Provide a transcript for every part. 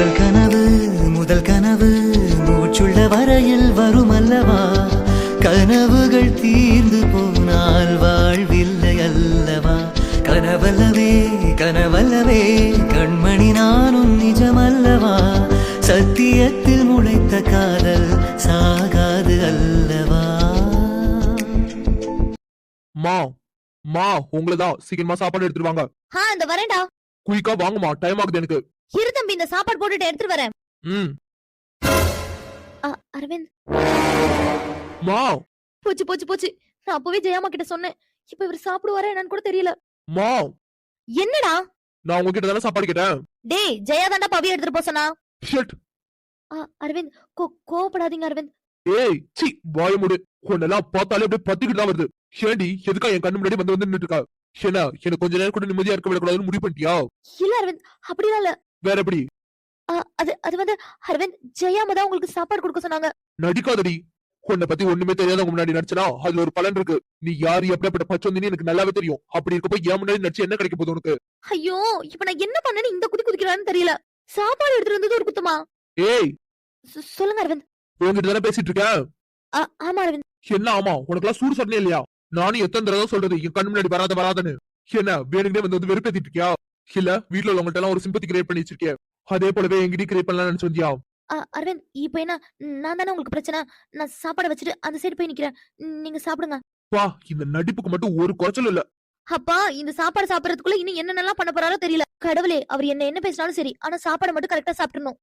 முதல் கனவு மூச்சுள்ள வரையில் வரும் அல்லவா, கனவுகள் தீர்ந்து போனால் வாழ்வில்லை அல்லவா. கனவல்லவே கண்மணி நானும் நிஜமல்லவா, சத்தியத்தில் முளைத்த காதல் சாகாது அல்லவா. மா உங்களதான் சீக்கிரமா சாப்பாடு எடுத்துட்டு வாங்க. இந்த வரேன்டா. குயிக்கா வாங்கம்மா, டைம் ஆகுது எனக்கு. இரு தம்பி, இந்த சாப்பாடு போட்டுட்டு எடுத்துட்டு வரேன். அரவிந்த் மா போச்சு. நான் அப்பவே ஜெயாமா கிட்ட சொன்னேன். இப்ப இவர் சாப்பிடுவாரா என்னன்னு கூட தெரியல. மா என்னடா? நான் உங்ககிட்ட தானே சாப்பாடு கேட்டேன். டேய், ஜெயா தாண்டா பவி எடுத்துட்டு போ சொன்னா. ஷிட். அரவிந்த் கோவப்படாதீங்க அரவிந்த். ஏய் சி வாய மூடு. உன்னெல்லாம் பார்த்தாலே அப்படியே பத்திக்கிட்டு தான் வருது. ஏண்டி எதுக்கா என் கண்ணு முன்னாடி வந்து நின்னுட்டு இருக்கா? ஏன்னா எனக்கு கொஞ்ச நேரம் கூட நிம்மதியா இருக்க விடக்கூடாதுன்னு முடிவு பண்ணிட்டியா? இல்ல அரவிந்த், அப்படிலாம் இல்ல. வேற எப்படி? அது வந்து அரவிந்த், ஜெயாமா தான் உங்களுக்கு சாப்பாடு கொடுக்க சொன்னாங்க. நடிக்காதடி. உன்னை பத்தி ஒண்ணுமே தெரியாதவங்க முன்னாடி நடிச்சனா அதுல ஒரு பலன் இருக்கு. நீ யாரு எப்படிப்பட்ட பச்சோந்தின்னு எனக்கு நல்லாவே தெரியும். அப்படி இருக்கப்போ என் முன்னாடி நடிச்சு என்ன கிடைக்க போகுது உனக்கு? ஐயோ, இப்ப நான் என்ன பண்ணேன்னு இந்த குதிக்கிறான்னு தெரியல. சாப்பாடு எடுத்துட்டு வந்தது ஒரு குத்தமா? ஏய் சொல்லுங்க அரவிந்த். உங்ககிட்ட தானே பேசிட்டு இருக்கேன். ஆமா அரவிந்த். என்ன ஆமா? உனக்கெல்லாம் சூடு சொன்னே இல்லையா? நானும் எத்தனை தடவை சொல்றது என் கண் முன்னாடி வராதன்னு. என்ன வேணுங்கனே வந்து வெறுப்பேத்திட்டு இருக்கியா? இல்ல வீட்டுல உள்ளவங்கள்ட்ட எல்லாம் ஒரு சிம்பத்தி கிரியேட் பண்ணி வச்சிருக்கியா? அதே போலவே எங்கிட்ட கிரியேட் பண்ணலாம் நினைச்சு வந்தியா? அரவிந்த், இப்ப என்ன நான் தானே உங்களுக்கு பிரச்சனை? நான் சாப்பாட வச்சுட்டு அந்த சைடு போய் நிக்கிறேன், நீங்க சாப்பிடுங்க. வா, இந்த நடிப்புக்கு மட்டும் ஒரு குறைச்சல் இல்ல. அப்பா, இந்த சாப்பாடு சாப்பிடறதுக்குள்ள இன்னும் என்னென்னலாம் பண்ண போறாரோ தெரியல. கடவுளே, அவர் என்ன பேசினாலும் சரி, ஆனா சாப்பாடு மட்டும் கரெக்டா சாப்பிடணும்.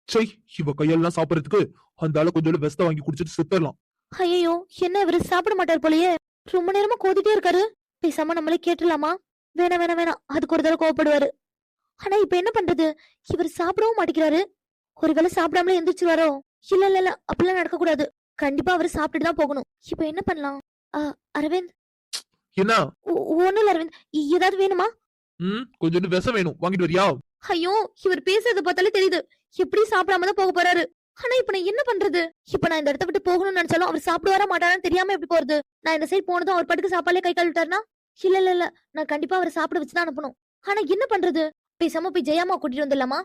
சை, இவ கையெல்லாம் சாப்பிடறதுக்கு அந்த ஆளு கொஞ்சம் வெஸ்த வாங்கி குடிச்சிட்டு சுத்தரலாம். ஐயோ, என்ன இவரு சாப்பிட மாட்டார் போலயே. ரொம்ப நேரமா கோதிட்டே இருக்காரு. பேசாம நம்மளே கேட்டுலாமா? வேணாம், அதுக்கு ஒரு தடவை கோவப்படுவாரு. ஆனா இப்ப என்ன பண்றது? இவர் சாப்பிடவும் மாட்டேங்கிறாரு. ஒருவேளை சாப்பிடாமலே எந்திரிச்சுவாரோ? இல்ல, அப்படிலாம் நடக்க கூடாது. கண்டிப்பா அவரு சாப்பிட்டுட்டு தான் போகணும். இப்ப என்ன பண்ணலாம்? அரவிந்த். என்ன? ஒண்ணும் இல்ல அரவிந்த், ஏதாவது வேணுமா? கொஞ்சம் விஷம் வேணும், வாங்கிட்டு வரியா? ஐயோ, இவர் பேசுறத பார்த்தாலே தெரியுது எப்படி சாப்பிடாம தான் போக போறாரு. ஆனா இப்ப நான் என்ன பண்றது? இப்ப நான் இந்த இடத்த விட்டு போகணும்னு நினைச்சாலும் அவர் சாப்பிடுவாரா மாட்டாரான்னு தெரியாம எப்படி போறது? நான் இந்த சைடு போனதும் அவர் பாட்டுக்கு சாப்பாடுலே கை கழுவிட்டாருனா? இல்ல, நான் கண்டிப்பா அவரை சாப்பிட வச்சுதான் அனுப்பணும். ஆனா என்ன பண்றது? பேசாம போய் ஜெயாமா கூட்டிட்டு வந்துடலாமா?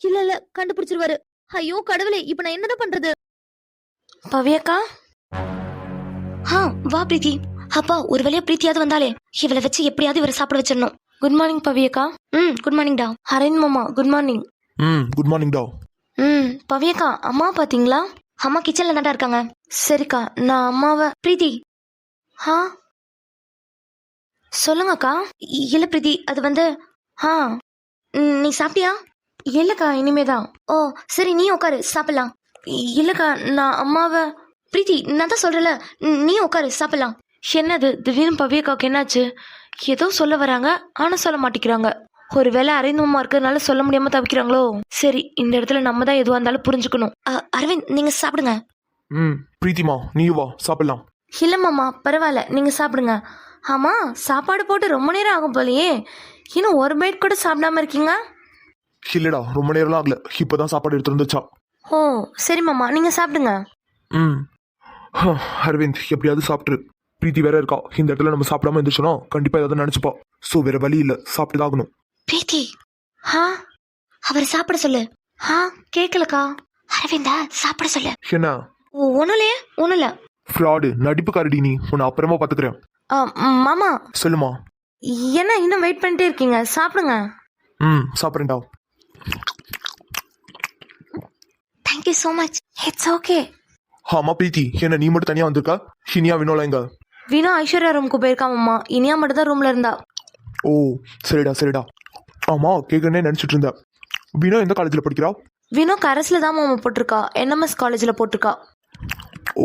இல்ல, கண்டுபிடிச்சிருவாரு. ஐயோ கடவுளே, இப்ப நான் என்னதான் பண்றது? பவியக்கா, வா பிரீத்தி. அப்பா, ஒரு வழியா பிரீத்தியாவது வந்தாலே. இவளை வச்சு எப்படியாவது இவரை சாப்பிட வச்சிடணும். குட் மார்னிங் பவியக்கா. குட் மார்னிங் டா. ஹரேன் மாமா குட் மார்னிங். குட் மார்னிங் டா. பவியக்கா, அம்மா பாத்தீங்களா? அம்மா கிச்சன்ல தாண்டா இருக்காங்க. சரிக்கா, நான் அம்மாவை. பிரீத்தி. சொல்லுங்கக்கா. இல்ல பிரீத்தி, அது வந்து நீ சாப்பிட்டியா? இல்லக்கா, இனிமேதான். ஓ சரி, நீ உட்காரு, சாப்பிடலாம். இல்லக்கா, நான் அம்மாவை. பிரீத்தி, நான் தான் சொல்றல, நீ உட்காரு, சாப்பிடலாம். என்னது திடீர்னு பவியக்காவுக்கு என்னாச்சு? ஏதோ சொல்ல வராங்க, ஆனா சொல்ல மாட்டேங்கிறாங்க. ஒருவேளை அறிந்தமா இருக்கிறதுனால சொல்ல முடியாம தவிக்கிறாங்களோ? சரி, இந்த இடத்துல நம்ம தான் எதுவா இருந்தாலும் புரிஞ்சுக்கணும். அரவிந்த், நீங்க சாப்பிடுங்க. பிரீத்திமா, நீ வா, சாப்பிடலாம். இல்ல மாமா, பரவாயில்ல, நீங்க சாப்பிடுங்க. ஆமா, சாப்பாடு போட்டு ரொம்ப நேரம் ஆகும் போலயே. இன்னும் ஒரு பைட் கூட சாப்பிடாம இருக்கீங்க? இல்லடா, ரொம்ப நேரம்லாம் ஆகல, இப்பதான் சாப்பாடு எடுத்து வந்துச்சா. ஓ சரி மாமா, நீங்க சாப்பிடுங்க. அரவிந்த், எப்படியாவது சாப்பிட்டுரு. பிரீத்தி வேற இருக்கா, இந்த இடத்துல நம்ம சாப்பிடாம இருந்துச்சோன்னா கண்டிப்பா ஏதாவது நினைச்சுப்பா. சோ வேற வழி இல்ல, சாப்பிட்டுதான் ஆகணும். பிரீத்தி, அவர் சாப்பிட சொல்லு. கேக்கலக்கா. அரவிந்தா, சாப்பிட சொல்லு. என்ன? ஒண்ணும் இல்ல. ஃப்ராடு, நடிப்பு காரடி நீ. உன்னை அப்புறமா பாத்துக்கிறேன். மாமா. சொல்லுமா. என்ன இன்னும் வெயிட் பண்ணிட்டே இருக்கீங்க? சாப்பிடுங்க. சாப்பிடுறேன்டா. Thank you so much. It's okay. ஆமா பிரீத்தி, என்ன நீ மட்டும் தனியா வந்திருக்கா? இனியா வினோல எங்க? வினோ ஐஸ்வர்யா ரூமுக்கு போயிருக்கா மாமா. இனியா மட்டும் தான் ரூம்ல இருந்தா. ஓ சரிடா. ஆமா, கேட்கணும்னே நினைச்சிட்டு இருந்தேன். வினோ எந்த காலேஜ்ல படிக்கிறா? வினோ கரஸ்ல தான் மாமா போட்டிருக்கா. NMS காலேஜ்ல போட்டிருக்கா.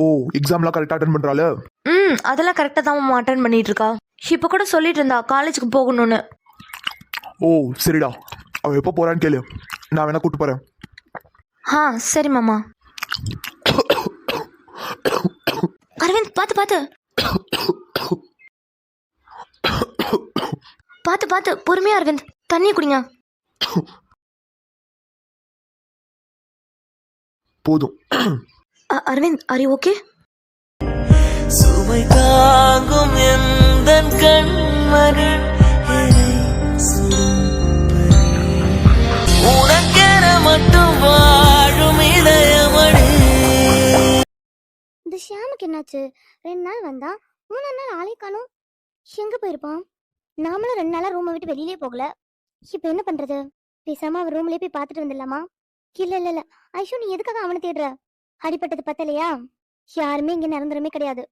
ஓ, எக்ஸாம்லாம் கரெக்டா அட்டெண்ட் பண்றாளே? அதெல்லாம் கரெக்டா தான் மாமா அட்டெண்ட் பண்ணிட்டு இருக்கா. இப்ப கூட சொல்லிட்டு இருந்தா காலேஜுக்கு போகணும்னு. ஓ சரிடா, அவ எப்போ போறான்னு கேளு, நான் வேணா கூட்டு போறேன். சரி மாமா. அரவிந்த், பாத்து பொறுமையா. அரவிந்த், தண்ணி குடிங்க. போதும். Aravind, are you okay? சுமை தாங்கும் எந்தன் கண்மணி உனக்கென மட்டும் வாழும் இதயமணி. இந்த ஷியாமுக்கு என்னாச்சு? 2 நாள் வந்தா 3 நாள் ஆளே காணோம். எங்க போயிருப்பான்? நாமளும் 2 நாளா ரூமை விட்டு வெளியிலே போகல. இப்ப என்ன பண்றது? பேசாம அவர் ரூம்லயே போய் பார்த்துட்டு வந்துடலாமா? இல்ல ஐஷு, நீ எதுக்காக அவனை தேடுற? அடிப்பட்டது பத்தலையா? யாருமே இங்க நிரந்தரமே கிடையாது.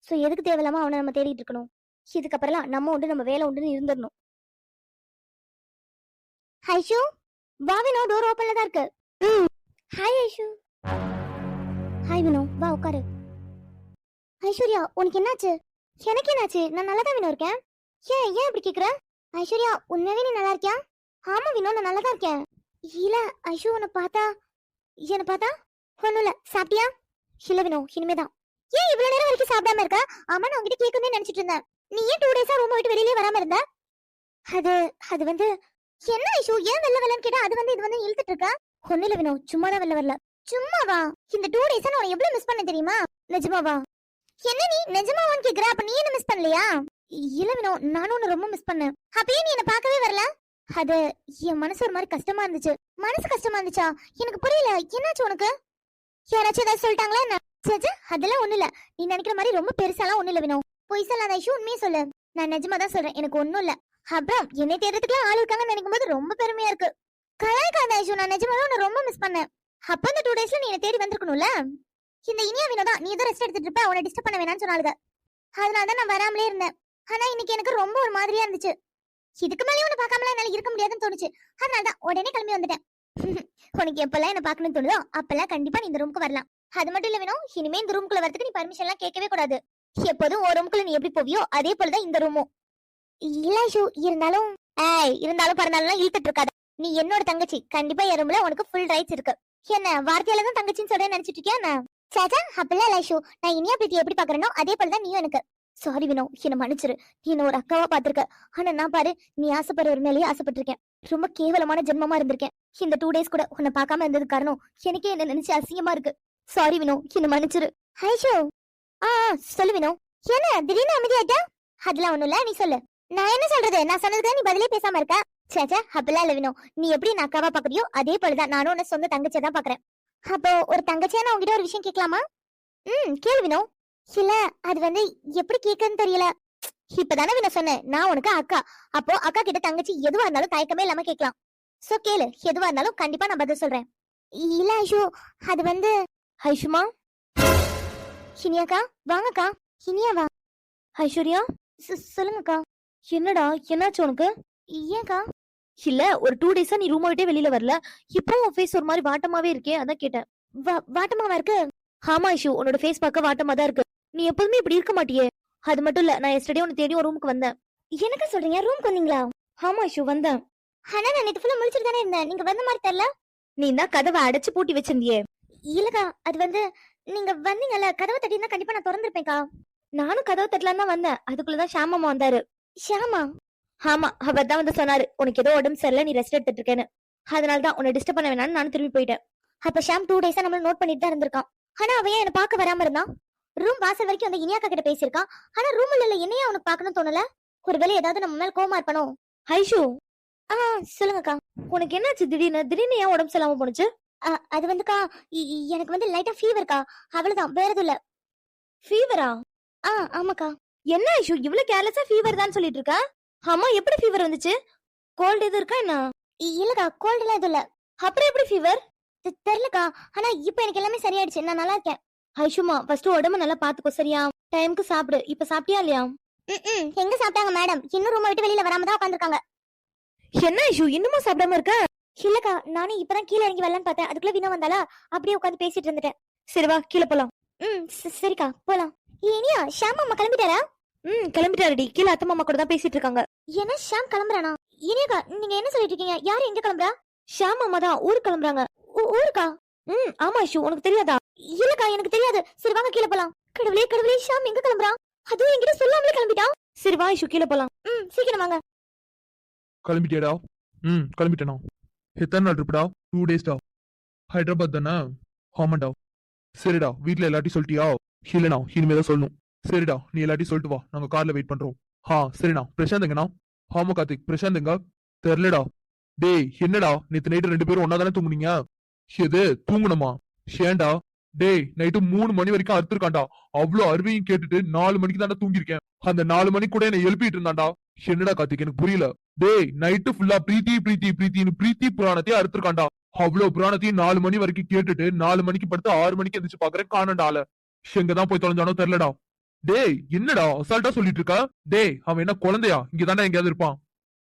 சோ எதுக்கு தேவையில்லாம அவனை நம்ம தேடிட்டு இருக்கணும்? இதுக்கப்புறம் நம்ம உண்டு நம்ம வேலை உண்டுன்னு இருந்துடணும். ஐஷு, வா வினோ, டோர் ஓப்பன்ல தான் இருக்கு. ஹாய் ஐஷு. ஹாய் வினோ, வா உட்காரு. ஐஸ்வர்யா, உனக்கு என்னாச்சு? எனக்கு என்னாச்சு? நான் நல்லா தான் வினோ இருக்கேன். ஏன் இப்படி கேக்குற? ஐஸ்வர்யா, உண்மையாவே நீ நல்லா இருக்கியா? ஆமா வினோ, நான் நல்லா தான் இருக்கேன். இல்ல ஐஷு, என்ன பார்த்தா ஒண்ணும் இல்ல. சாப்பிட்டியா? இல்ல வினோ, இனிமேதான். ஏன் இவ்வளவு நேரம் வரைக்கும் சாப்பிடாம இருக்க? ஆமா, நான் உங்ககிட்ட கேட்கணும்னு நினைச்சிட்டு இருந்தேன். நீ ஏன் 2 டேஸா ரூம் விட்டு வெளியிலே வராம இருந்த? அது வந்து என்ன ஐஷு, ஏன் வெளில வரலன்னு கேட்டா அது வந்து இது வந்து இழுத்துட்டு இருக்க? ஒண்ணு இல்ல வினோ, சும்மா தான் வெளில வரல. சும்மாவா? இந்த 2 டேஸா நான் எவ்வளவு மிஸ் பண்ண தெரியுமா? நிஜமாவா? என்ன நீ நிஜமாவான்னு கேக்குற? அப்ப நீ என்ன மிஸ் பண்ணலையா? இல்ல வினோ, நானும் உன்னை ரொம்ப மிஸ் பண்ணேன். அப்பயே நீ என்ன பார்க்கவே வரல? அது என் மனசு ஒரு மாதிரி கஷ்டமா இருந்துச்சு. மனசு கஷ்டமா இருந்துச்சா? எனக்கு புரியல. என்னாச்சு உனக்கு? யாராச்சும் ஏதாவது சொல்லிட்டாங்களா என்ன? சே, அதெல்லாம் ஒண்ணு இல்ல. நீ நினைக்கிற மாதிரி ரொம்ப பெருசாலாம் ஒண்ணு இல்ல வினோ. பொய் சொல்லாத ஐஷு, உண்மையே சொல்லு. நான் நிஜமா தான் சொல்றேன், எனக்கு ஒண்ணும் இல்ல. அப்புறம் என்னை தேடுறதுக்குலாம் ஆள் இருக்காங்கன்னு நினைக்கும் போது ரொம்ப பெருமையா இருக்கு. கலாய்க்காத ஐஷு, நான் நிஜமாவே உன்னை ரொம்ப மிஸ் பண்ணேன். அப்ப இந்த 2 டேஸ்ல நீ என்ன தேடி வந்திருக்கணும்ல. இந்த இனியா வினோதான் நீ ஏதோ ரெஸ்ட் எடுத்துட்டு இருப்ப, உன்னை டிஸ்டர்ப் பண்ண வேணாம்னு சொன்னாலுங்க. அதனாலதான் நான் வராமலே இருந்தேன். ஆனா இன்னைக்கு எனக்கு ரொம்ப ஒரு மாதிரியா இருந்துச்சு. இதுக்கு மேலே உன்னை பார்க்காமலாம் என்னால இருக்க முடியாதுன்னு தோணுச்சு. அதனாலதான் உடனே கிளம்பி வந்துட்டேன். உனக்கு எப்பெல்லாம் என்ன பார்க்கணும்னு தோணுதோ அப்பெல்லாம் கண்டிப்பா நீ இந்த ரூமுக்கு வரலாம். அது மட்டும் இல்ல வேணும், இனிமே இந்த ரூம்குள்ள வரதுக்கு நீ பர்மிஷன் எல்லாம் கேட்கவே கூடாது. எப்போதும் ஒரு ரூம்குள்ள நீ எப்படி போவியோ அதே போலதான் இந்த ரூமும். இல்ல ஐஷு, இருந்தாலும் பரந்தாலும் இழுத்துட்டு இருக்காத. நீ என்னோட தங்கச்சி, கண்டிப்பா என் ரூம்ல உனக்கு ஃபுல் ரைட்ஸ் இருக்கு. என்ன வார்த்தையால தான் தங்கச்சின்னு சொல்றேன்னு நினைச்சிட்டு இருக்கியா? சாச்சா, அப்பெல்லாம் இல்ல ஐஷு. நான் இனியா பிரீத்தி எப்படி பாக்குறேனோ அதே போலதான் நீயும் எனக்கு. சாரி வினோ, என்ன மன்னிச்சிரு. நீ என்ன ஒரு அக்காவா பாத்திருக்க. ஆனா நான் பாரு, நீ ஆசைப்படுற ஒரு மேலேயே ஆசைப்பட்டிருக்கேன். ரொம்ப கேவலமான ஜென்மமா இருந்திருக்கேன். இந்த 2 டேஸ் கூட உன்னை பார்க்காம இருந்தது காரணம் எனக்கே என்ன நினைச்சு அசிங்கமா இருக்கு. சாரி வினோ, என்ன மன்னிச்சிரு. ஐஷோ, சொல்லு வினோ. என்ன திடீர்னு அமைதியாயிட்ட? அதெல்லாம் ஒண்ணும் இல்ல, நீ சொல்லு. நான் என்ன சொல்றது? நான் சொன்னதுக்கு நீ பதிலே பேசாம இருக்க. சேச்சா, அப்பெல்லாம் இல்ல வினோ. நீ எப்படி நான் அக்காவா பாக்குறியோ அதே போலதான் நானும் உன்னை சொந்த தங்கச்சியா தான் பாக்குறேன். அப்போ ஒரு தங்கச்சியா நான் உங்ககிட்ட ஒரு விஷயம் கேட்கலாமா? கேளு வினோ. இல்ல, அது வந்து எப்படி கேக்குன்னு தெரியல. இப்பதானே வினோ சொன்னேன், நான் உனக்கு அக்கா. அப்போ அக்கா கிட்ட தங்கச்சி எதுவா இருந்தாலும் தயக்கமே இல்லாம கேட்கலாம். சோ கேளு, எதுவா இருந்தாலும் கண்டிப்பா நான் பதில் சொல்றேன். இல்ல ஐஷு, அது வந்து. ஐஷுமா, இனியாக்கா, வாங்கக்கா. இனியாவா? ஐஸ்வர்யா, சொல்லுங்கக்கா. என்னடா, என்னாச்சு உனக்கு? ஏன்க்கா? இல்ல, ஒரு 2 டேஸா நீ ரூமை விட்டே வெளியில வரல. இப்போ உன் ஃபேஸ் ஒரு மாதிரி வாட்டமாவே இருக்கே, அதான் கேட்டேன். வாட்டமாவா இருக்கு? ஆமா ஐஷு, உன்னோட ஃபேஸ் பார்க்க வாட்டமா தான் இருக்கு. நீ எப்போதுமே இப்படி இருக்க மாட்டியே. அது மட்டும் இல்ல, நான் எஸ்டர்டே உன்னை தேடி ஒரு ரூமுக்கு வந்தேன். என்னக்கா சொல்றீங்க? ரூமுக்கு வந்தீங்களா? ஆமா ஐஷு, வந்தேன். ஆனா நான் நேத்து ஃபுல்லா முழிச்சிட்டு தானே இருந்தேன். நீங்க வந்த மாதிரி தெரியல. நீ தான் கதவை அடைச்சு பூட்டி வச்சிருந்தியே. இல்லக்கா, அது வந்து நீங்க வந்தீங்கல்ல, கதவை தட்டினா கண்டிப்பா நான் திறந்திருப்பேன்க்கா. நானும் கதவை தட்டலாம் தான் வந்தேன். அதுக்குள்ளதான் ஷாமாமா வந்தாரு. ஷாமா? ஆமா, அவர் தான் வந்து சொன்னாரு, உனக்கு ஏதோ உடம்பு சரியில்லை, நீ ரெஸ்ட் எடுத்துட்டு இருக்கேன்னு. அதனாலதான் உன்னை டிஸ்டர்ப் பண்ண வேணாம்னு நானும் திரும்பி போயிட்டேன். அப்ப ஷாம் 2 டேஸா நம்மள நோட் பண்ணிட்டு தான் இருந்திருக்கான். ஆனா அவன் என்ன பார்க்க வராம இருந்தான். ரூம் வாசல் வரைக்கும் அந்த இனியாக்கா கிட்ட பேசியிருக்கான். ஆனா ரூம்ல இல்ல, என்னையா அவனுக்கு பார்க்கணும்னு தோணல. ஒருவேளை ஏதாவது நம்ம மேல கோவமா இருப்பானோ? ஐஷு, சொல்லுங்கக்கா. உனக்கு என்னாச்சு திடீர்னு ஏன் உடம்பு சரியில்லாம போனுச்சு? அது வந்துக்கா, எனக்கு வந்து லைட்டா ஃபீவர்க்கா, அவ்வளவுதான், வேற எதுவும் இல்ல. ஃபீவரா? ஆமாக்கா. என்ன ஐஷு, இவ்வளவு கேர்லெஸ்ஸா ஃபீவர் தான் சொல்லிட்டு இருக்கா? ஆமா, எப்படி ஃபீவர் வந்துச்சு? கோல்டு எதுவும் இருக்கா என்ன? இல்லக்கா, கோல்டு எல்லாம் எதுவும் இல்ல. அப்புறம் எப்படி ஃபீவர்? தெரியலக்கா, ஆனா இப்ப எனக்கு எல்லாமே சரியாயிடுச்சு, நான் நல்லா இருக்கேன். ஐஷுமா, ஃபர்ஸ்ட் உடம்ப நல்லா பாத்துக்கோ, சரியா? டைம்க்கு சாப்பிடு. இப்ப சாப்பிட்டியா இல்லையா? எங்க சாப்பிட்டாங்க மேடம்? இன்னும் ரூமை விட்டு வெளியில வராம தான் உட்காந்துருக்காங்க. என்ன ஐஷு, இன்னுமா சாப்பிடாம இருக்க? இல்லக்கா, நானே இப்பதான் கீழே இறங்கி வரலான்னு பார்த்தேன். அதுக்குள்ள வினா வந்தாலா, அப்படியே உட்காந்து பேசிட்டு இருந்துட்டேன். சரி வா, கீழே போலாம். சரிக்கா, போலாம். ஏனியா, ஷாம் அம்மா கிளம்பிட்டாரா? கிளம்பிட்டாருடி. கீழே அத்தை மாமா கூட தான் பேசிட்டு இருக்காங்க. என்ன ஷாம் கிளம்புறானா? இனியாக்கா, நீங்க என்ன சொல்லிட்டு இருக்கீங்க? யாரு எங்க கிளம்புறா? ஷாம் அம்மா தான் ஊருக்கு கிளம்புறாங்க. ஊருக்கா? ஆமா ஐஷு, உனக்கு தெரியாதா? இல்லக்கா, எனக்கு தெரியாது. சரி வாங்க, கீழே போலாம். கடவுளே கடவுளே, ஷாம் எங்க கிளம்புறான்? அதுவும் என்கிட்ட சொல்லாமலே கிளம்பிட்டான். சரி வா ஐஷு, கீழே போலாம். சீக்கிரம் வாங்க. கிளம்பிட்டியாடா? கிளம்பிட்டேனா? எத்தனை நாள் ட்ரிப்டா? 2 டேஸ்டா? ஹைதராபாத் தானே? ஆமாண்டா. சரிடா, வீட்டுல எல்லாத்தையும் சொல்லிட்டியா? இல்லண்ணா, இனிமேதான் சொல்லணும். சரிடா, நீ எல்லாத்தையும் சொல்லிட்டு வா, நாங்க கார்ல வெயிட் பண்றோம். சரிண்ணா. பிரசாந்த் எங்கண்ணா? ஆமா கார்த்திக், பிரசாந்த் எங்க? தெரியலடா. டேய், என்னடா நேத்து நைட்டு 2 பேரும் ஒன்னா தானே தூங்குனீங்க? எது தூங்கணுமா? ஏன்டா? டேய் நைட்டு 3 மணி வரைக்கும் அறுத்திருக்காண்டா. அவ்வளவு அருவியும் கேட்டுட்டு 4 மணிக்கு தாண்டா தூங்கிருக்கேன். அந்த 4 மணிக்கு கூட என்ன எழுப்பிட்டு இருந்தான்டா. என்னடா கார்த்திக் எனக்கு புரியல. டேய் நைட்டு ஃபுல்லா பிரீத்தி பிரீத்தி பிரீத்தின்னு பிரீத்தி புராணத்தையே அறுத்திருக்காண்டா. அவ்வளவு புராணத்தையும் 4 மணி வரைக்கும் கேட்டுட்டு 4 மணிக்கு படுத்து 6 மணிக்கு எந்திரிச்சு பாக்குறேன் காணண்டா ஆள. எங்கதான் போய் தொலைஞ்சானோ தெரியலடா. டேய் என்னடா அசால்ட்டா சொல்லிட்டு இருக்க? டேய் அவன் என்ன குழந்தையா? இங்கதானே எங்கேயாவது இருப்பான்.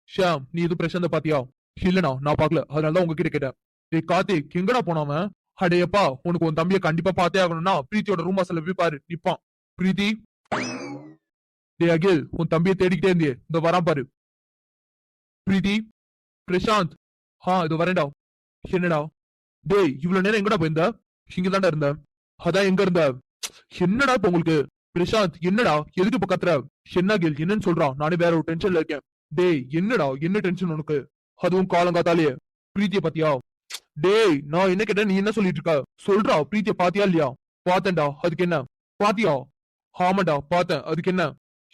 ஷியாம் நீ இது பிரசாந்த பாத்தியா? இல்லண்ணா நான் பாக்கல, அதனாலதான் உங்ககிட்ட கேட்டேன். டேய் கார்த்திக் எங்கடா போனாவன்? அடேயப்பா உனக்கு உன் தம்பியை கண்டிப்பா பாத்தே ஆகணும்னா பிரீத்தியோட ரூம் வாசல்ல போய் பாரு நிப்பான். பிரீத்தி டேய் அகில் உன் தம்பியை தேடிக்கிட்டே இருந்தியே இந்த வரான் பாரு. பிரீத்தி பிரசாந்த் இது வரேன்டா. என்னடா? டேய் இவ்வளவு நேரம் எங்கடா போயிருந்த? இங்கதான்டா இருந்த. அதான் எங்க இருந்த? என்னடா இப்ப உங்களுக்கு? பிரசாந்த் என்னடா எதுக்கு இப்ப கத்துற? என்ன அகில் என்னன்னு சொல்றான்? நானே வேற ஒரு டென்ஷன்ல இருக்கேன். டேய் என்னடா என்ன டென்ஷன் உனக்கு? அதுவும் காலங்காத்தாலேயே பிரீத்திய பாத்தியா? டேய் நான் என்ன கேட்டேன் நீ என்ன சொல்லிட்டு இருக்க? சொல்றா பிரீத்திய பாத்தியா இல்லையா? பாத்தேன்டா அதுக்கு என்ன? பாத்தியா? ஆமாண்டா பார்த்தேன் அதுக்கு என்ன?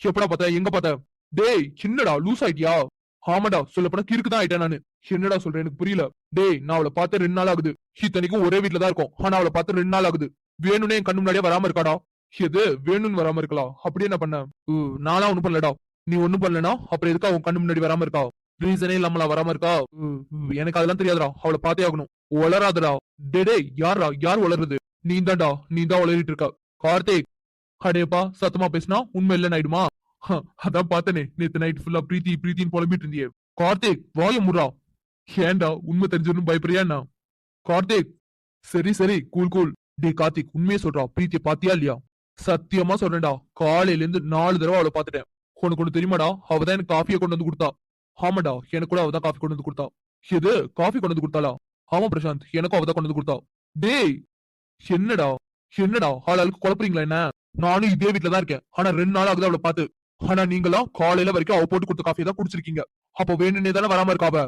எப்படா பார்த்த? எங்க பார்த்த? டேய் சின்னடா லூஸ் ஆயிட்டியா? ஆமாண்டா சொல்லப்போனா கிறுக்குதான் ஆயிட்டேன் நானு. என்னடா சொல்றேன் எனக்கு புரியல. டேய் நான் அவளை பார்த்து 2 நாள் ஆகுது. இத்தனைக்கும் ஒரே வீட்டுல தான் இருக்கும். ஆனா அவளை பார்த்து 2 நாள் ஆகுது. வேணும்னே என் கண்ணு முன்னாடியே வராம இருக்காடா. எது வேணும்னு வராம இருக்கலாம்? அப்படி என்ன பண்ண? நானா ஒண்ணும் பண்ணலடா. நீ ஒண்ணும் பண்ணலனா அப்புறம் எதுக்கு அவன் கண்ணு முன்னாடி வராம இருக்கா? ரீசனே இல்லாமலா வராம இருக்கா? எனக்கு அதெல்லாம் தெரியாதுடா. அவளை பார்த்தே ஆகணும். வளராதடா. டே யாரா யார் வளருது? நீ தான்டா நீ தான் வளரிட்டு இருக்க. கார்த்திக் அடேப்பா சத்தமா பேசினா உண்மை இல்லைன்னு ஆயிடுமா? அதான் பார்த்தனே நேத்து நைட் ஃபுல்லா பிரீத்தி பிரீத்தின்னு புலம்பிட்டு இருந்தியே. கார்த்திக் வாய முறா. ஏன்டா உண்மை தெரிஞ்சிடும் பயப்படுறியா என்ன? கார்த்திக் சரி சரி கூல் கூல். டே கார்த்திக் உண்மையே சொல்றா பிரீத்திய பாத்தியா இல்லையா? சத்தியமா சொல்றேன்டா காலையில இருந்து 4 தடவை அவளை பாத்துட்டேன். உனக்கு ஒண்ணு தெரியுமாடா? அவதான் எனக்கு காஃபியை கொண்டு வந்து கொடுத்தா. ஆமாடா எனக்கு கூட அவதான் காஃபி கொண்டு வந்து கொடுத்தா. எது காஃபி கொண்டு வந்து கொடுத்தாளா? ஆமா பிரசாந்த் எனக்கும் அவதான் கொண்டு வந்து கொடுத்தா. டேய் என்னடா என்னடா ஆளாளுக்கு குழப்பறீங்களா என்ன? நானும் இதே வீட்டுல தான் இருக்கேன். ஆனா 2 நாள் ஆகுது அவளை பார்த்து. ஆனா நீங்களாம் காலையில வரைக்கும் அவ போட்டு கொடுத்த காஃபியை தான் குடிச்சிருக்கீங்க. அப்ப வேணும்னே தானே வராம இருக்காவ.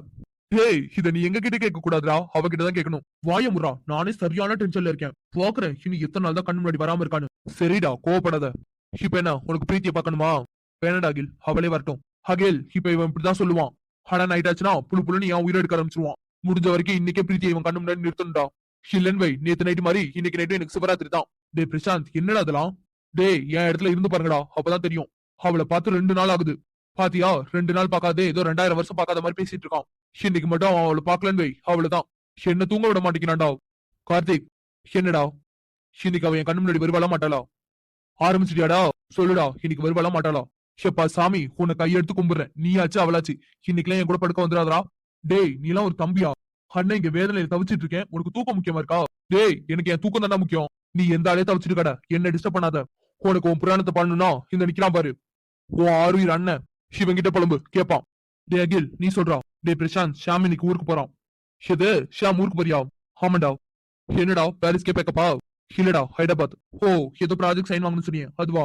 டேய் இத நீ எங்க கிட்ட கேட்க கூடாதுடா, அவகிட்டதான் கேட்கணும். வாய முறா. நானே சரியான டென்ஷன்ல இருக்கேன். பாக்குறேன் இனி எத்தனை நாள் தான் கண்ணு முன்னாடி வராம இருக்கான்னு. சரிடா கோவப்படாத. இப்ப என்ன உனக்கு பிரீத்தியை பார்க்கணுமா? வேணடா அகில் அவளே வரட்டும். அகில் இப்ப இவன் இப்படிதான் சொல்லுவான். ஆனா நைட் ஆச்சுன்னா புழு புழுன்னு என் உயிரை எடுக்க ஆரம்பிச்சிருவான். முடிஞ்ச வரைக்கும் இன்னைக்கே பிரீத்தியை இவன் கண்ணு முன்னாடி நிறுத்தணும்டா. இல்லன் வை நேத்து நைட்டு மாதிரி இன்னைக்கு நைட்டு எனக்கு சிவராத்திரி தான். டே பிரசாந்த் என்னடா அதெல்லாம்? டேய் என் இடத்துல இருந்து பாருங்கடா அப்பதான் தெரியும். அவளை பார்த்து 2 நாள் ஆகுது. பாத்தியா 2 நாள் பார்க்காதே ஏதோ 2000 வருஷம் பார்க்காத மாதிரி பேசிட்டு இருக்கான். இன்னைக்கு மட்டும் அவன் அவளை பாக்கலன்னு வை அவ்வளவுதான். என்ன தூங்க விட மாட்டேங்கிறான்டா. கார்த்திக் என்னடா இன்னைக்கு அவன் என் கண்ணு முன்னாடி வருவாளா மாட்டாளா? ஆரம்பிச்சிட்டியாடா? சொல்லுடா இன்னைக்கு வருவாளா மாட்டாளா? ஷப்பா சாமி உன்னை கையெடுத்து கும்பிடுறேன். நீயாச்சு அவளாச்சு இன்னைக்குலாம் என் கூட படுக்க வந்துடாதரா. டேய் நீ எல்லாம் ஒரு தம்பியா? அண்ணன் இங்க வேதனையில தவிச்சிட்டு இருக்கேன். உனக்கு தூக்கம் முக்கியமா இருக்கா? டேய் எனக்கு என் தூக்கம் தானே முக்கியம். நீ எந்த ஆளே தவிச்சிட்டு கடை என்ன டிஸ்டர்ப் பண்ணாத. உனக்கு உன் புராணத்தை பண்ணணும்னா இந்த நிக்கிறான் பாரு உன் ஆறுயிர் அண்ணன் சிவன் கிட்ட புலம்பு கேப்பான். டே அகில் நீ சொல்றா. டே பிரசாந்த் ஷாம் இன்னைக்கு ஊருக்கு போறான். எது ஷாம் ஊருக்கு போறியா? ஆமாண்டா. என்னடா பாரிஸ்கே பேக்கப்பா? இல்லடா ஹைதராபாத். ஓ ஏதோ ப்ராஜெக்ட் சைன் வாங்கணும்னு சொன்னீங்க அதுவா?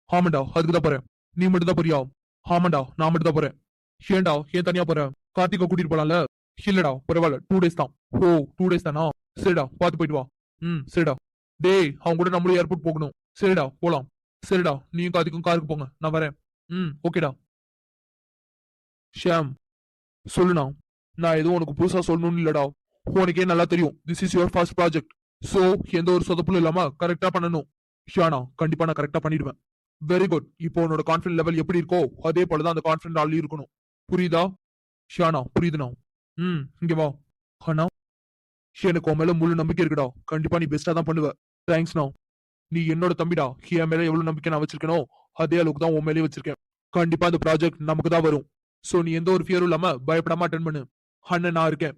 ஆமாண்டா அதுக்குதான் போறேன். நீ மட்டும் தான் போறியா? ஆமாண்டா நான் மட்டும் தான் போறேன். ஏன்டா ஏன் தனியா போறேன்? கார்த்திகை கூட்டிட்டு போலாம்ல? இல்லடா பரவாயில்ல 2 days தான். ஓ 2 days தானா? சரிடா பாத்து போயிட்டு வா. சரிடா. டேய் அவங்க கூட நம்மளும் ஏர்போர்ட் போகணும். சரிடா போலாம். சரிடா நீயும் கார்த்திக்கும் காருக்கு போங்க நான் வரேன். ஓகேடா. ஷியாம் சொல்லுண்ணா. நான் எதுவும் உனக்கு புதுசா சொல்லணும்னு இல்லடா. உனக்கே நல்லா தெரியும் this is your first project. So எந்த ஒரு சொதப்புலும் இல்லாம கரெக்டா பண்ணணும். ஷியானா கண்டிப்பா நான் கரெக்டா பண்ணிடுவேன். Very good. இப்போ உன்னோட கான்ஃபிடன்ட் லெவல் எப்படி இருக்கோ அதே போலதான் அந்த கான்ஃபிடன்ட் ஆள் இருக்கணும். புரியுதா? ஷியானா புரியுதுண்ணா. இங்க வா. அண்ணா எனக்கு உன் மேல முழு நம்பிக்கை இருக்குடா. கண்டிப்பா நீ பெஸ்டா தான் பண்ணுவ. தேங்க்ஸ்ண்ணா. நீ என்னோட தம்பிடா. என் மேல எவ்வளவு நம்பிக்கை நான் வச்சிருக்கேனோ அதே அளவுக்கு தான் உன் மேலேயே வச்சிருக்கேன். கண்டிப்பா அந்த ப்ராஜெக்ட் நமக்கு தான் வரும். சோ நீ எந்த ஒரு ஃபியரும் இல்லாம பயப்படாம அட்டென்ட் பண்ணு. அண்ணன் நான் இருக்கேன்.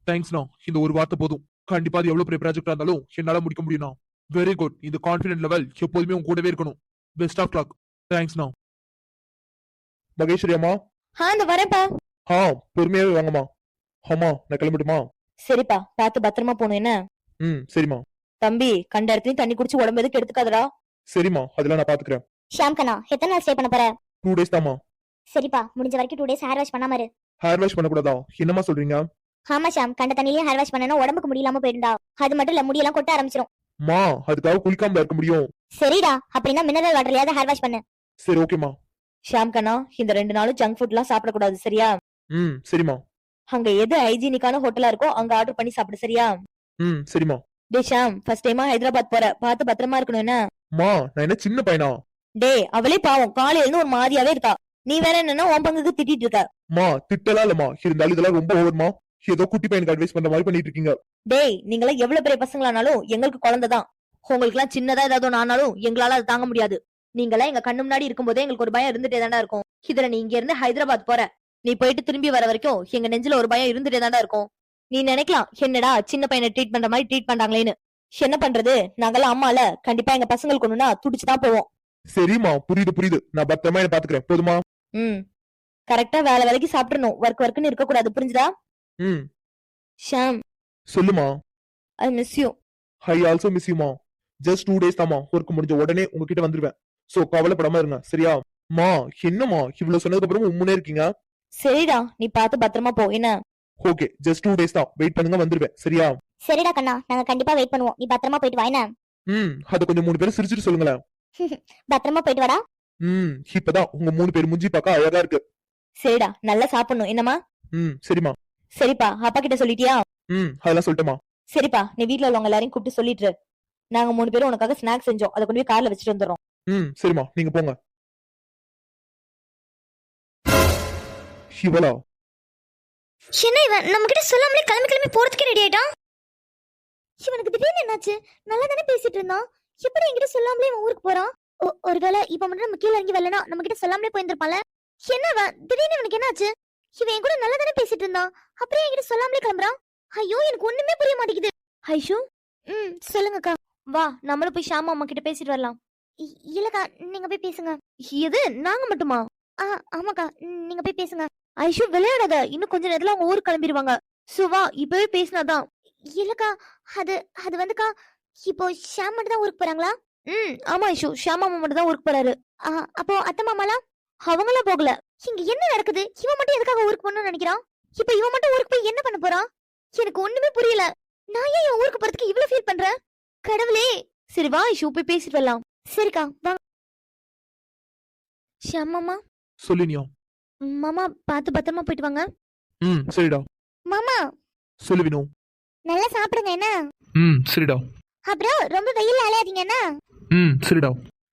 தேங்க்ஸ்ண்ணா. இந்த ஒரு வார்த்தை போதும். கண்டிப்பா அது எவ்வளவு பெரிய ப்ராஜெக்டா இருந்தாலும் என்னால முடிக்க முடியும்ண்ணா. Very good. இந்த கான்ஃபிடன்ட் லெவல் எப்போதுமே உங்க கூடவே இருக்கணும். Best of luck. தேங்க்ஸ்ண்ணா. மகேஸ்வரி அம்மா. இந்த வரேன்ப்பா. பொறுமையாவே வாங்கம்மா. ஆமா நான் கிளம்பிட்டுமா? சரிப்பா பார்த்து பத்திரமா போகணும் என்ன? சரிம்மா. தம்பி கண்ட இடத்துலயும் தண்ணி குடிச்சு உடம்பு எதுக்கு எடுத்துக்காதடா. சரிம்மா அதெல்லாம் நான் பாத்துக்கிறேன். ஷாம் கண்ணா எத்தனை நாள் ஸ்டே பண்ண போற? 2 days தாமா. சரிப்பா முடிஞ்ச வரைக்கும் 2 days ஹேர் வாஷ் பண்ணாம இரு. ஹேர் வாஷ் பண்ணக்கூடாதா? என்னமா சொல்றீங்க? ஆமா ஷாம் கண்ட தண்ணியிலே ஹேர் வாஷ் பண்ணனா உடம்புக்கு முடியலாம போயிடும்டா. அது மட்டும் இல்ல முடியெல்லாம் கொட்ட ஆரம்பிச்சிரும். மா அதுக்காக குளிக்காம இருக்க முடியும்? சரிடா, அப்படின்னா மினரல் வாட்டர்லயாவது ஹேர் வாஷ் பண்ணு. சரி ஓகேமா. ஷாம் கண்ணா, இந்த 2 நாளும் ஜங்க் ஃபுட்லாம் சாப்பிடக்கூடாது சரியா? சரிம்மா. அங்க எது ஹைஜீனிக்கான ஹோட்டலா இருக்கோ அங்க ஆர்டர் பண்ணி சாப்பிடு சரியா? சரிம்மா. டே ஷாம், ஃபர்ஸ்ட் டைமா ஹைதராபாத் போற, பார்த்து பத்திரமா இருக்கணும் என்ன? மா நான் என்ன சின்ன பையனா? டே அவளே பாவம், காலையில இருந்து ஒரு மாதிரியாவே இருக்கா. நீ வேற என்னன்னா உன் பங்குக்கு திட்டிட்டு இருக்க. மா திட்டலாம் இல்லம்மா, இருந்தாலும் இதெல்லாம் ரொம்ப ஓவர்மா. ஏதோ குட்டி பையனுக்கு அட்வைஸ் பண்ற மாதிரி பண்ணிட்டு இருக்கீங்க. டேய் நீங்களா எவ்வளவு பெரிய பசங்களானாலும் எங்களுக்கு குழந்தைதான். உங்களுக்கு எல்லாம் சின்னதா ஏதாவது ஒண்ணு ஆனாலும் எங்களால அதை தாங்க முடியாது. நீங்களா எங்க கண்ணு முன்னாடி இருக்கும்போதே எங்களுக்கு ஒரு பயம் இருந்துட்டே தாண்டா இருக்கும். இதுல நீ இங்க இருந்து ஹைதராபாத் போற, நீ போயிட்டு திரும்பி வர வரைக்கும் எங்க நெஞ்சில ஒரு பயம் இருந்துட்டே தாண்டா இருக்கும். நீ நினைக்கலாம் என்னடா சின்ன பையனை ட்ரீட் பண்ற மாதிரி ட்ரீட் பண்றாங்களேன்னு. என்ன பண்றது, நாங்கெல்லாம் அம்மால கண்டிப்பா எங்க பசங்களுக்கு ஒண்ணுனா துடிச்சுதான் போவோம். சரிம்மா, புரியுது. நான் பத்திரமா என்ன பாத்துக்கிறேன், போதுமா? கரெக்டா வேலை வேலைக்கு சாப்பிடணும், ஒர்க்னு இருக்க கூடாது, புரிஞ்சுதா? ஷாம் சொல்லுமா. I miss you. I also miss யூமா. ஜஸ்ட் 2 days தாமா, ஒர்க் முடிஞ்ச உடனே உங்ககிட்ட வந்துருவேன். சோ கவலைப்படாம இருங்க சரியா? மா என்னமா இவ்வளவு சொன்னதுக்கு அப்புறம் உண்மையே இருக்கீங்க? சரிடா, நீ பார்த்து பத்திரமா போ என்ன? ஓகே, ஜஸ்ட் 2 days தான், வெயிட் பண்ணுங்க, வந்துருவேன் சரியா? சரிடா கண்ணா, நாங்க கண்டிப்பா வெயிட் பண்ணுவோம். நீ பத்திரமா போயிட்டு வா என்ன? அத கொஞ்சம் 3 பேரும் சிரிச்சிட்டு சொல்லுங்களேன். பத்திரமா போயிட்டு வாடா. இப்பதான் உங்க 3 பேர் மூஞ்சி பார்க்க அழகா இருக்கு. சரிடா, நல்லா சாப்பிடணும் என்னமா? சரிம்மா. சரிப்பா, அப்பா கிட்ட சொல்லிட்டியா? அதெல்லாம் சொல்லிட்டேமா. சரிப்பா, நீ வீட்ல உள்ளவங்க எல்லாரையும் கூப்பிட்டு சொல்லிட்டு, நாங்க 3 பேரும் உனக்காக ஸ்நாக்ஸ் செஞ்சோம், அதை கொண்டு போய் கார்ல வச்சுட்டு வந்துடுறோம். சரிம்மா, நீங்க போங்க. இவளா? என்ன இவன் நம்ம கிட்ட சொல்லாமலே கிளம்பி போறதுக்கு ரெடி ஆயிட்டான்? இவனுக்கு திடீர்னு என்னாச்சு? நல்லா தானே பேசிட்டு இருந்தான், எப்படி என்கிட்ட சொல்லாமலே இவன் ஊருக்கு போறான்? ஒருவேளை இப்ப மட்டும் நம்ம கீழே இறங்கி வரலனா நம்ம கிட்ட சொல்லாமலே போயிருந்திருப்பான்ல. என்ன திடீர்னு இவனுக்கு என்னாச்சு? இவன் என் கூட நல்லா தானே பேசிட்டு இருந்தான், அப்படியே என்கிட்ட சொல்லாமலே கிளம்புறான். ஐயோ எனக்கு ஒண்ணுமே புரிய மாட்டேங்குது. ஐஷு, சொல்லுங்கக்கா. வா நம்மளும் போய் ஷாமா அம்மா கிட்ட பேசிட்டு வரலாம். இல்லக்கா, நீங்க போய் பேசுங்க. எது நாங்க மட்டுமா? ஆமாக்கா, நீங்க போய் பேசுங்க. ஐஷு விளையாடாத, இன்னும் கொஞ்ச நேரத்துல அவங்க ஊருக்கு கிளம்பிடுவாங்க. சுவா இப்பவே பேசினாதான். இல்லக்கா, அது வந்துக்கா, இப்போ ஷாம் மட்டும் தான் ஊருக்கு போறாங்களா? ஆமா ஐஷு, ஷாமா அம்மா மட்டும் தான் ஊருக்கு போறாரு. அப்போ அத்தை மாமாலாம் அவங்களாம் போகல. இங்க என்ன நடக்குது? இவன் மட்டும் எதுக்காக ஊருக்கு போகணும்னு நினைக்கிறான்? இப்ப இவன் மட்டும் ஊருக்கு போய் என்ன பண்ண போறான்? எனக்கு ஒண்ணுமே புரியல. நான் ஏன் என் ஊருக்கு போறதுக்கு இவ்வளவு ஃபீல் பண்றேன்? கடவுளே. சரி வா ஐஷு, போய் பேசிட்டு வரலாம். சரிக்கா வாங்க. ஷாமாமா சொல்லினியா? மாமா பார்த்து பத்திரமா போயிட்டு வாங்க. சரிடா. மாமா சொல்லு வினோ. நல்லா சாப்பிடுங்க என்ன? சரிடா. அப்புறம் ரொம்ப வெயில்ல அலையாதீங்க என்ன? சரிடா.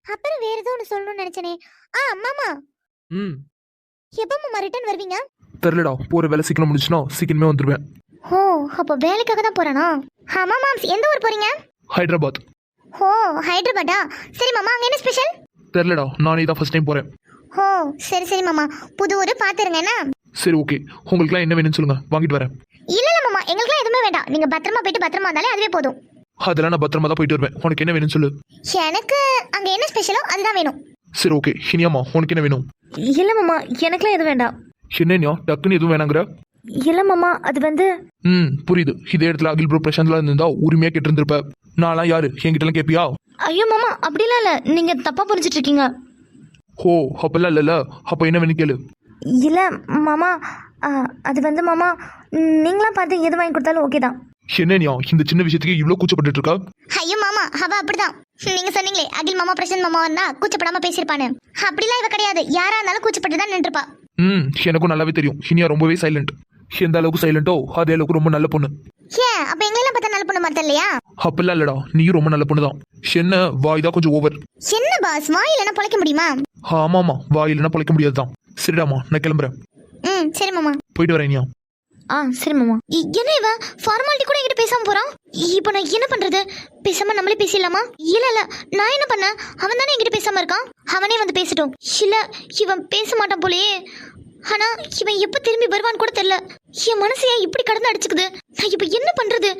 அப்புறம் வேற ஏதோ ஒன்னு சொல்லணும்னு நினைச்சனே. மாமா எப்ப மாமா ரிட்டர்ன் வருவீங்க? தெரியலடா, போற வேலை சீக்கிரம் முடிச்சுனா சீக்கிரமே வந்துருவேன். ஓ, அப்ப வேலைக்காக தான் போறானா? ஆமா மாம்ஸ், எந்த ஊர் போறீங்க? ஹைதராபாத். ஓ, ஹைதராபாத்தா? சரி மாமா, அங்க என்ன ஸ்பெஷல்? தெரியலடா, நானே தான் ஃபர்ஸ்ட் டைம் போறேன். ஓ சரி மாமா, புது ஊரு பாத்துருங்க என்ன? சரி ஓகே, உங்களுக்குலாம் என்ன வேணும்னு சொல்லுங்க, வாங்கிட்டு வரேன். இல்ல மாமா, எங்களுக்குலாம் எதுவுமே வேண்டாம். நீங்க பத்திரமா போயிட்டு பத்திரமா வந்தாலே அதுவே போதும். அதெல்லாம் நான் பத்திரமா தான் போயிட்டு வருவேன். உனக்கு என்ன வேணும்னு சொல்லு. எனக்கு அங்க என்ன ஸ்பெஷலோ அதுதான் வேணும். சரி ஓகே, இனியாமா உனக்கு என்ன வேணும்? இல்ல மாமா, எனக்குலாம் எதுவும் வேண்டாம். என்னையா டக்குன்னு எதுவும் வேணாங்கிற? இல்ல மாமா, அது வந்து புரியுது. இதே இடத்துல அகில் ப்ரோ பிரசாந்த்லாம் இருந்தா உரிமையா கேட்டு இருந்திருப்ப. நான்லாம் யாரு, என்கிட்ட எல்லாம் கேப்பியா? ஐயோ மாமா, அப்படிலாம் இல்ல, நீங்க தப்பா புரிஞ்சிட்டு இருக்கீங்க. ஓ அப்பெல்லாம் இல்ல. அப்ப என்ன வேணும் கேளு. இல்ல மாமா, அது வந்து மாமா, நீங்களாம் பார்த்து எது வாங்கி கொடுத்தாலும் ஓகே தான். என்னையா இந்த சின்ன விஷயத்துக்கு இவ்வளவு கூச்சப்பட்டு இருக்கா? ஐயோ மாமா, அவ அப்படிதான். நீங்க சொன்னீங்களே அகில் மாமா பிரசாந்த் மாமா வந்தா கூச்சப்படாம பேசிருப்பானு, அப்படிலாம் இவ கிடையாது. யாரா இருந்தாலும் கூச்சப்பட்டு தான் நின்றுப்பா. எனக்கும் நல்லாவே தெரியும். இனியா ரொம்பவே சைலண்ட். எந்த அளவுக்கு சைலண்டோ அதே அளவுக்கு ரொம்ப நல்ல பொண்ணு. ஏன் அப்ப எங்களெல்லாம் பார்த்தா நல்ல பொண்ணு மாதிரி இல்லையா? அப்பெல்லாம் இல்லடா, நீயும் ரொம்ப நல்ல பொண்ணு தான். என்ன வாய் தான் கொஞ்சம் ஓவர். என்ன பாஸ், வாய் இல்லைன்னா பொழைக்க முடியுமா? ஆமாமா, வாய் இல்லைன்னா பொழைக்க முடியாதுதான். சரிடாமா, நான் கிளம்புறேன். சரி மாமா, போயிட்டு வரேன். இனியா சரி மாமா. என்ன இவன் ஃபார்மாலிட்டி கூட என்கிட்ட பேசாம போறான்? இப்போ நான் என்ன பண்றது? பேசாம நம்மளே பேசிடலாமா? இல்ல நான் என்ன பண்ண? அவன் தானே என்கிட்ட பேசாம இருக்கான், அவனே வந்து பேசட்டும். இல்ல இவன் பேச மாட்டான் போலயே. ஆனா இவன் எப்ப திரும்பி வருவான்னு கூட தெரியல. என் மனசு ஏன் இப்படி கடந்து அடிச்சுக்குது? நான் இப்ப என்ன பண்றது?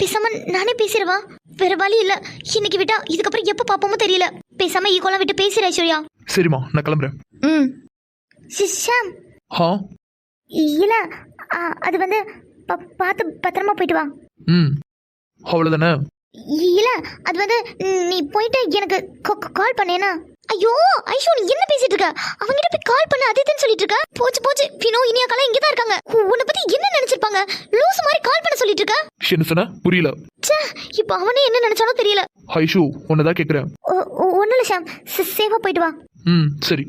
பேசாம நானே பேசிடுவா, வேற வழி இல்ல. இன்னைக்கு விட்டா இதுக்கப்புறம் எப்ப பாப்போமோ தெரியல. பேசாம ஈகோலாம் விட்டு பேசுற ஐஸ்வர்யா. சரிம்மா, நான் கிளம்புறேன். ஷாம். இல்ல அது வந்து பார்த்து பத்திரமா போயிட்டு வா. அவ்வளவுதானே? இல்ல அது வந்து நீ போயிட்டு எனக்கு கால் பண்ணேனா? ஐயோ ஐஷு நீ என்ன பேசிட்டு இருக்க? அவங்கிட்ட போய் கால் பண்ண அதே தான் சொல்லிட்டு இருக்க. போச்சு போச்சு, வினோ இனியாக்கெல்லாம் இங்க தான் இருக்காங்க. உன்னை பத்தி என்ன நினைச்சிருப்பாங்க? லூஸ் மாதிரி கால் பண்ண சொல்லிட்டு இருக்க. என்ன சொன்ன புரியல. ச்சே, இப்போ அவனே என்ன நினைச்சானோ தெரியல. ஐஷு உன்னதான் கேக்குறேன். ஒன்னும் இல்ல ஷாம், சேஃபா போயிட்டு வா. சரி.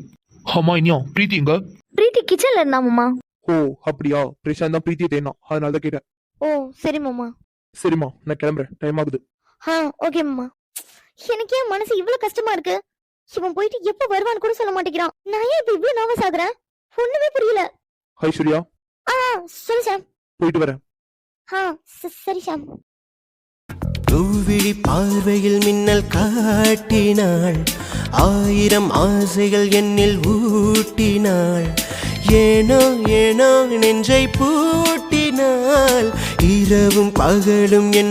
ஆமா இனியா பிரீத்தி எங்க? பிரீத்தி கிச்சன்ல இருந்தா மாமா. ஓ அப்படியா, பிரசாந்த் தான் பிரீத்தியை தேனா, அதனால தான் கேட்டேன். ஓ சரி மாமா. சரிம்மா நான் கிளம்புறேன், டைம் ஆகுது. ஓகே மாமா. எனக்கு ஏன் மனசு இவ்வளவு கஷ்டமா இருக்கு? இவன் போயிட்டு எப்ப வருவான்னு கூட சொல்ல மாட்டேங்கிறான். நான் ஏன் இப்ப இவ்வளவு நர்வஸ் ஆகுறேன்? ஒண்ணுமே புரியல. ஐஸ்வர்யா சொல்லு ஷாம். போயிட்டு வரேன். சரி ஷாம். தூவிழி பார்வையில் மின்னல் காட்டினாள், 1000 ஆசைகள் என்னில் ஊட்டினாள், ஏனோ ஏனோ நெஞ்சை பூட்டினாள், இரவும் பகலும் என்